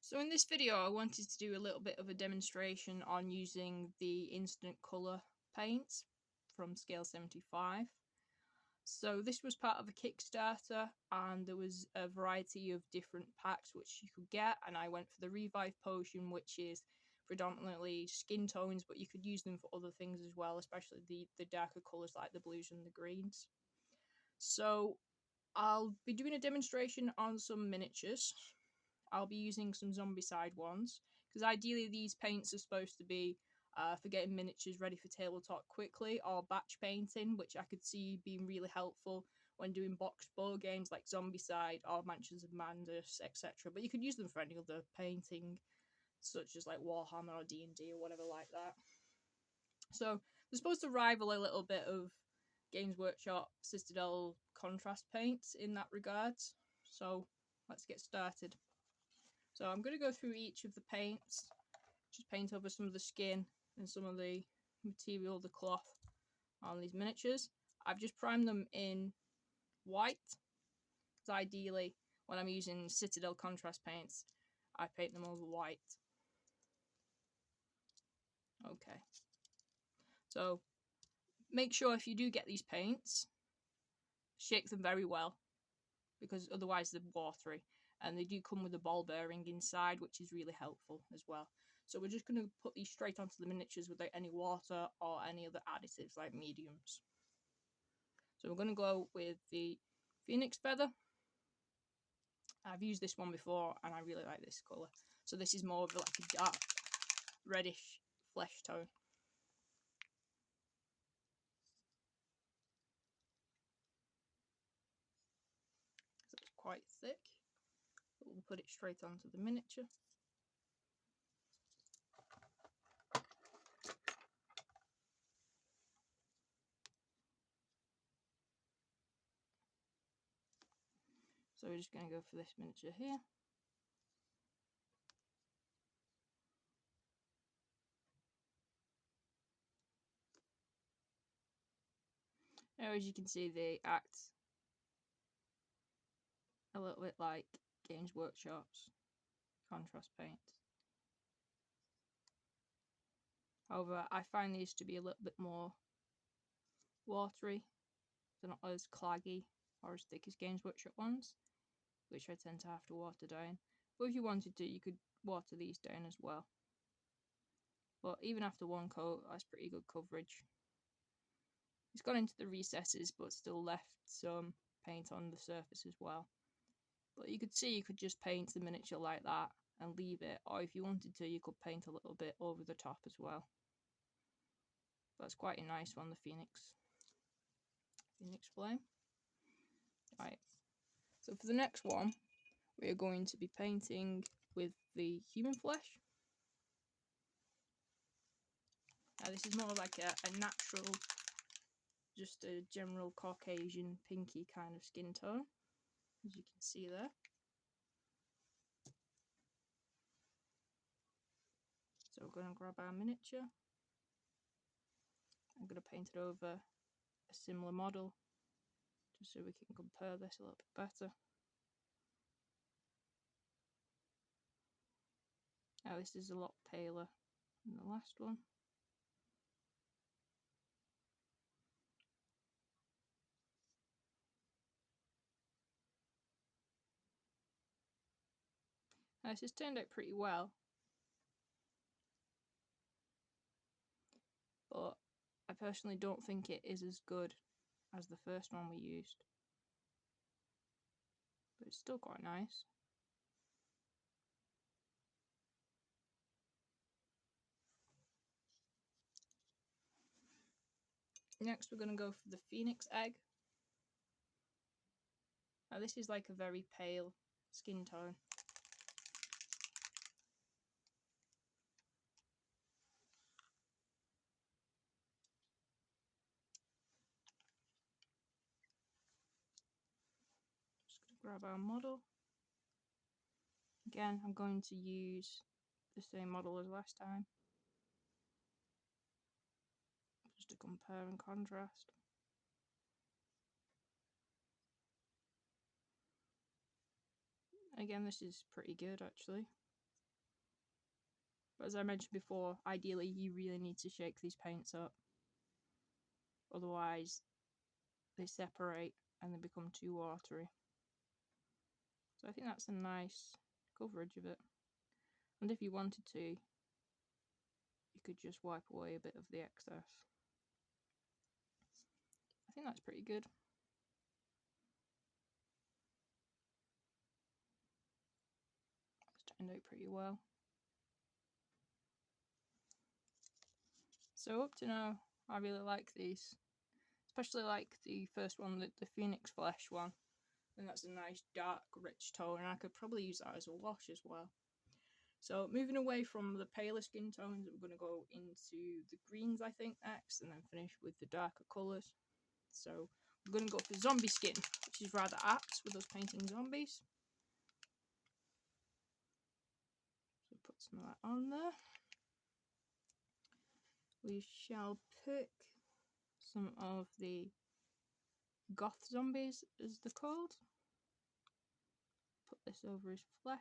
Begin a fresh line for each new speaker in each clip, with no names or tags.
So in this video I wanted to do a little bit of a demonstration on using the instant colour paints from scale 75. So this was part of a Kickstarter and there was a variety of different packs which you could get, and I went for the Revive Potion, which is predominantly skin tones, but you could use them for other things as well, especially the darker colours like the blues and the greens. So I'll be doing a demonstration on some miniatures. I'll be using some Zombicide ones, because ideally these paints are supposed to be for getting miniatures ready for tabletop quickly, or batch painting, which I could see being really helpful when doing boxed board games like Zombicide or Mansions of Madness, etc. But you could use them for any other painting, such as like Warhammer or D&D or whatever like that. So they're supposed to rival a little bit of Games Workshop Citadel contrast paints in that regard. So let's get started. So I'm going to go through each of the paints, just paint over some of the skin and some of the material, the cloth on these miniatures. I've just primed them in white, because ideally when I'm using Citadel contrast paints, I paint them over white. Okay, so make sure if you do get these paints, shake them very well, because otherwise they're watery. And they do come with a ball bearing inside, which is really helpful as well. So we're just going to put these straight onto the miniatures without any water or any other additives like mediums. So we're going to go with the Phoenix Feather. I've used this one before and I really like this colour. So this is more of like a dark reddish flesh tone. So it's quite thick. But we'll put it straight onto the miniature. So we're just going to go for this miniature here. Now, as you can see, they act a little bit like Games Workshop's contrast paints. However, I find these to be a little bit more watery. They're not as claggy or as thick as Games Workshop ones, which I tend to have to water down. But if you wanted to, you could water these down as well. But even after one coat, that's pretty good coverage. It's gone into the recesses, but still left some paint on the surface as well. But you could see you could just paint the miniature like that and leave it, or if you wanted to, you could paint a little bit over the top as well. That's quite a nice one, the Phoenix Flame. Right, so for the next one, we are going to be painting with the human flesh. Now this is more like a natural, just a general Caucasian pinky kind of skin tone, as you can see there. So we're going to grab our miniature. I'm going to paint it over a similar model, just so we can compare this a little bit better. Now this is a lot paler than the last one. Now this has turned out pretty well, but I personally don't think it is as good as the first one we used. But it's still quite nice. Next we're going to go for the Phoenix Egg. Now this is like a very pale skin tone. Just going to grab our model. Again, I'm going to use the same model as last time, just to compare and contrast. Again, this is pretty good actually. But as I mentioned before, ideally you really need to shake these paints up. Otherwise they separate and they become too watery. So I think that's a nice coverage of it. And if you wanted to, you could just wipe away a bit of the excess. I think that's pretty good. It's turned out pretty well. So up to now, I really like these. Especially like the first one, the Phoenix Flesh one. And that's a nice dark, rich tone, and I could probably use that as a wash as well. So moving away from the paler skin tones, we're going to go into the greens, I think, next, and then finish with the darker colours. So we're going to go for zombie skin, which is rather apt with us painting zombies. So put some of that on there. We shall pick some of the goth zombies, as they're called. Put this over his flesh.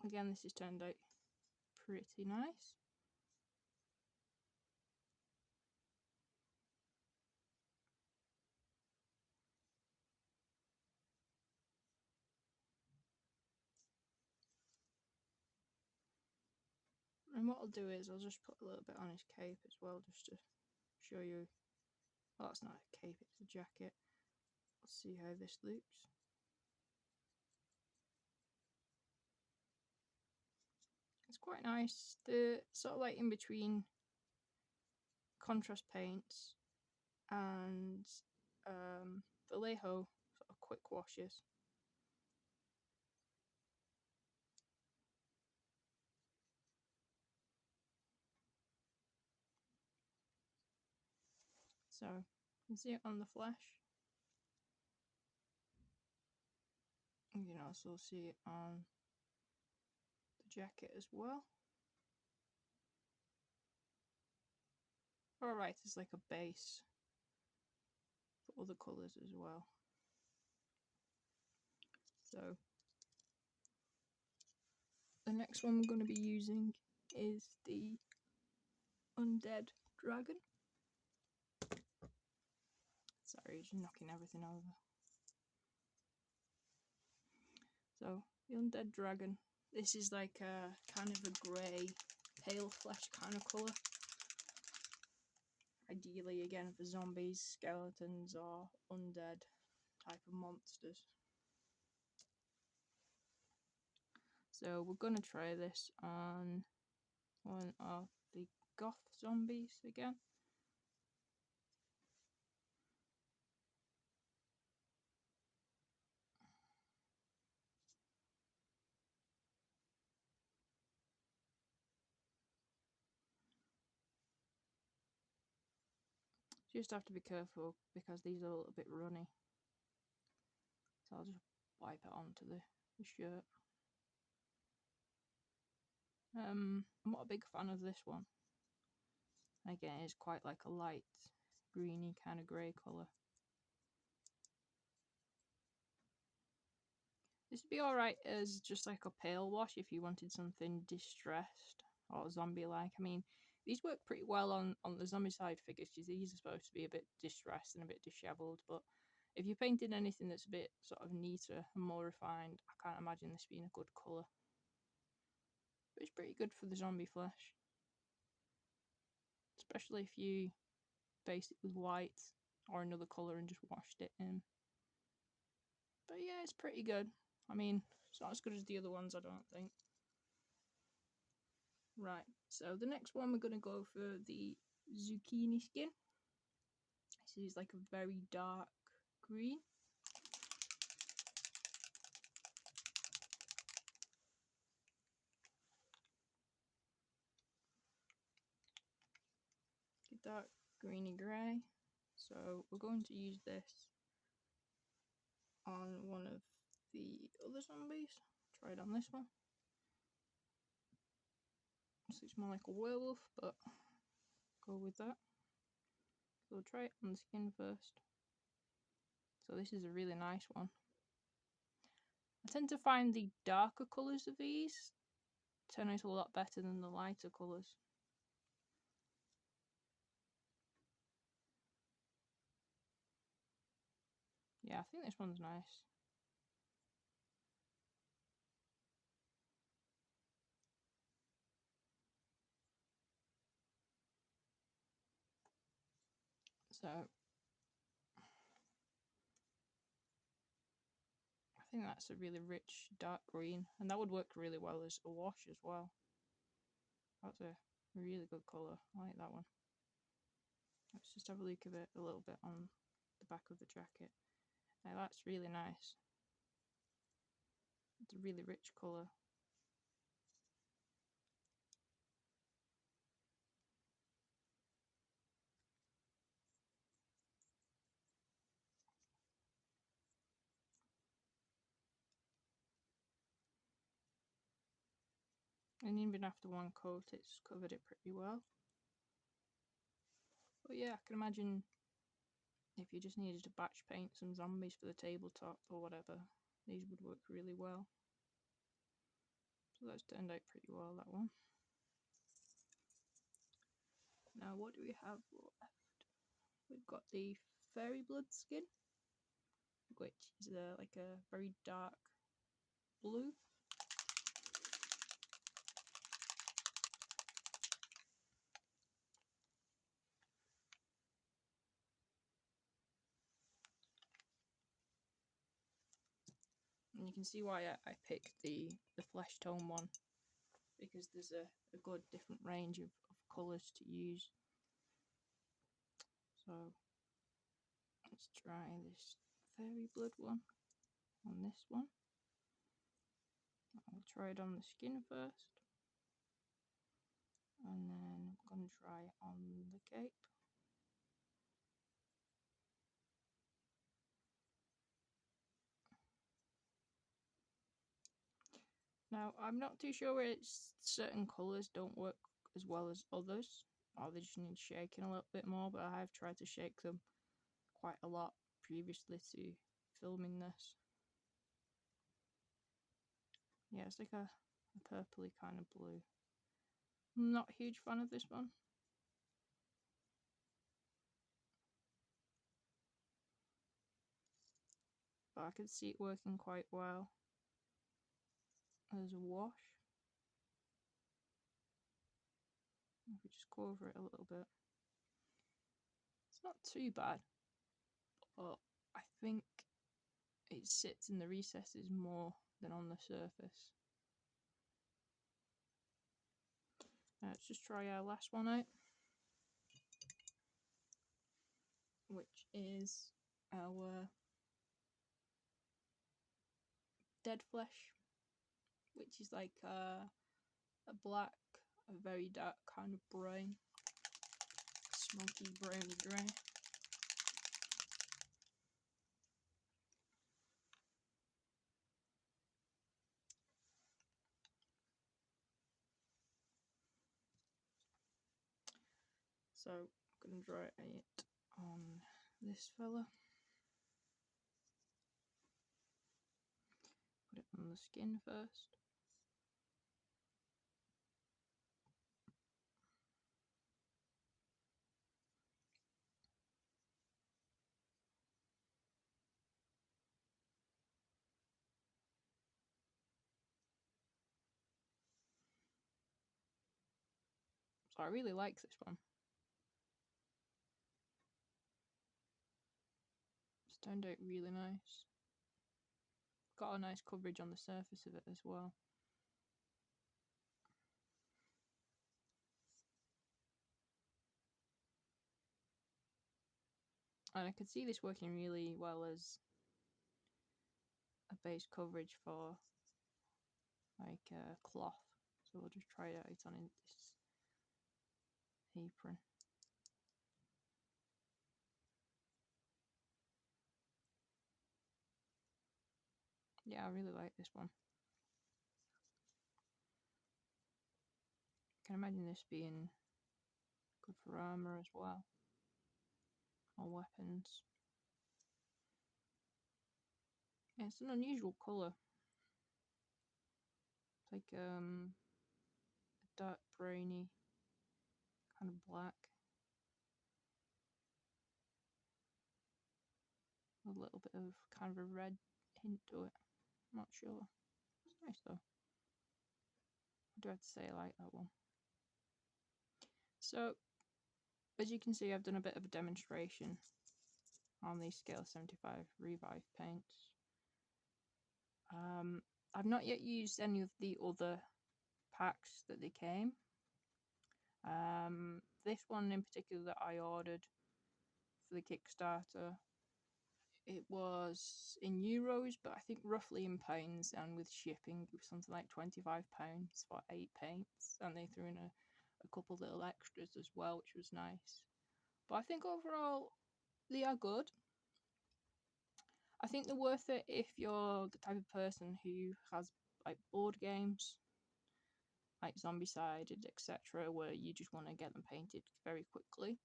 Again, this has turned out pretty nice. And what I'll do is I'll just put a little bit on his cape as well, just to show you. Well, that's not a cape, it's a jacket. Let's see how this looks. It's quite nice. The sort of like in between contrast paints and Vallejo sort of quick washes. So you can see it on the flesh. You can also see it on the jacket as well. Alright, it's like a base for other colours as well. So the next one we're going to be using is the Undead Dragon. Sorry, just knocking everything over. So the Undead Dragon. This is like a kind of a grey, pale flesh kind of colour. Ideally, again, for zombies, skeletons, or undead type of monsters. So we're going to try this on one of the goth zombies again. Just have to be careful because these are a little bit runny. So I'll just wipe it onto the shirt. I'm not a big fan of this one. Again, it's quite like a light greeny kind of grey colour. This would be alright as just like a pale wash if you wanted something distressed or zombie-like. I mean, these work pretty well on the zombie side figures because these are supposed to be a bit distressed and a bit dishevelled. But if you're painting anything that's a bit sort of neater and more refined, I can't imagine this being a good colour. But it's pretty good for the zombie flesh. Especially if you base it with white or another colour and just washed it in. But yeah, it's pretty good. I mean, it's not as good as the other ones, I don't think. Right, so the next one we're going to go for the Zucchini skin. This is like a very dark green. Dark greeny grey. So we're going to use this on one of the other zombies. Try it on this one. This looks more like a werewolf, but go with that. So we'll try it on the skin first. So this is a really nice one. I tend to find the darker colours of these turn out a lot better than the lighter colours. Yeah, I think this one's nice. So I think that's a really rich dark green, and that would work really well as a wash as well. That's a really good colour. I like that one. Let's just have a look at it a little bit on the back of the jacket. Now that's really nice. It's a really rich colour. And even after one coat, it's covered it pretty well. But yeah, I can imagine if you just needed to batch paint some zombies for the tabletop or whatever, these would work really well. So that's turned out pretty well, that one. Now what do we have left? We've got the fairy blood skin, which is like a very dark blue. And you can see why I picked the flesh tone one, because there's a good different range of colours to use. So let's try this fairy blood one on this one. I'll try it on the skin first, and then I'm going to try on the cape. Now I'm not too sure where certain colours don't work as well as others, or they just need shaking a little bit more, but I have tried to shake them quite a lot previously to filming this. Yeah, it's like a purpley kind of blue. I'm not a huge fan of this one. But I can see it working quite well as a wash. If we just go over it a little bit. It's not too bad, but I think it sits in the recesses more than on the surface. Now let's just try our last one out, which is our dead flesh, which is like a black, a very dark kind of brown, smoky browny grey. So I'm going to dry it on this fella. Put it on the skin first. So I really like this one. It's turned out really nice. Got a nice coverage on the surface of it as well. And I could see this working really well as a base coverage for like a cloth. So we'll just try it out on this apron. Yeah, I really like this one. I can imagine this being good for armour as well, or weapons. Yeah, it's an unusual colour. like a dark browny kind of black. A little bit of kind of a red hint to it. I'm not sure. It's nice though. I do have to say I like that one. So, as you can see, I've done a bit of a demonstration on these Scale 75 Revive paints. I've not yet used any of the other packs that they came. This one in particular that I ordered for the Kickstarter, it was in euros, but I think roughly in pounds, and with shipping it was something like £25 for 8 paints, and they threw in a couple little extras as well, which was nice. But I think overall they are good. I think they're worth it if you're the type of person who has like board games like Zombie-Sided, etc., where you just want to get them painted very quickly.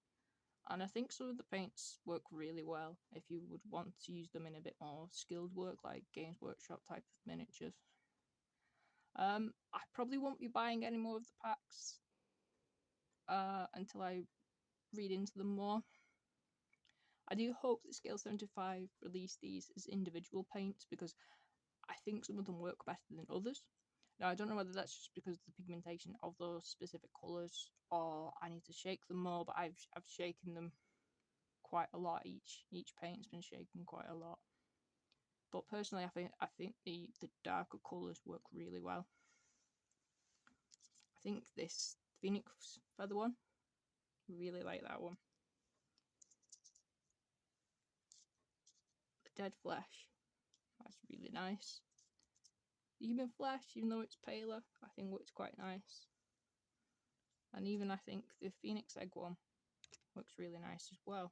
And I think some of the paints work really well if you would want to use them in a bit more skilled work, like Games Workshop type of miniatures. I probably won't be buying any more of the packs until I read into them more. I do hope that Scale 75 release these as individual paints, because I think some of them work better than others. Now, I don't know whether that's just because of the pigmentation of those specific colours, or I need to shake them more, but I've shaken them quite a lot. Each paint's been shaken quite a lot. But personally, I think the darker colours work really well. I think this Phoenix Feather one, really like that one. The Dead Flesh, that's really nice. The Human Flesh, even though it's paler, I think looks quite nice. And even I think the Phoenix Egg one looks really nice as well.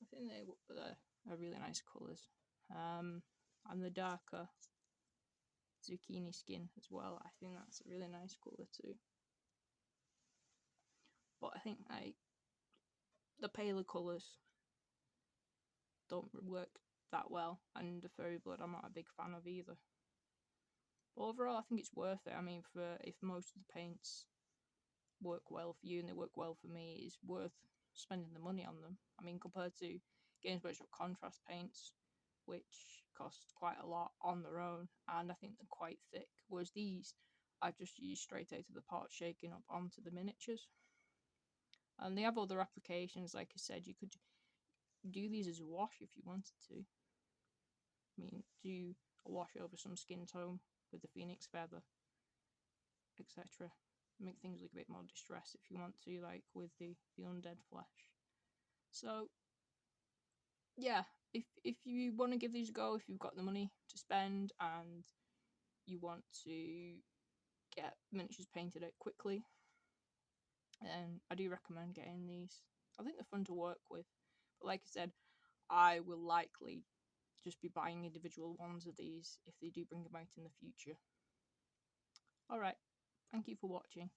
I think they're really nice colours. And the darker Zucchini skin as well, I think that's a really nice colour too. But I think the paler colours don't work that well, and the Fairy Blood I'm not a big fan of either. But overall, I think it's worth it. I mean, if most of the paints work well for you and they work well for me, it's worth spending the money on them. I mean, compared to Games Workshop contrast paints, which cost quite a lot on their own, and I think they're quite thick, whereas these I've just used straight out of the pot, shaking up onto the miniatures. And they have other applications, like I said. You could do these as a wash if you wanted to. I mean, do a wash over some skin tone with the Phoenix Feather, etc. Make things look a bit more distressed if you want to, like with the Undead Flesh. So yeah, if you want to give these a go, if you've got the money to spend and you want to get miniatures painted out quickly, then I do recommend getting these. I think they're fun to work with, but like I said, I will likely just be buying individual ones of these if they do bring them out in the future. Alright, thank you for watching.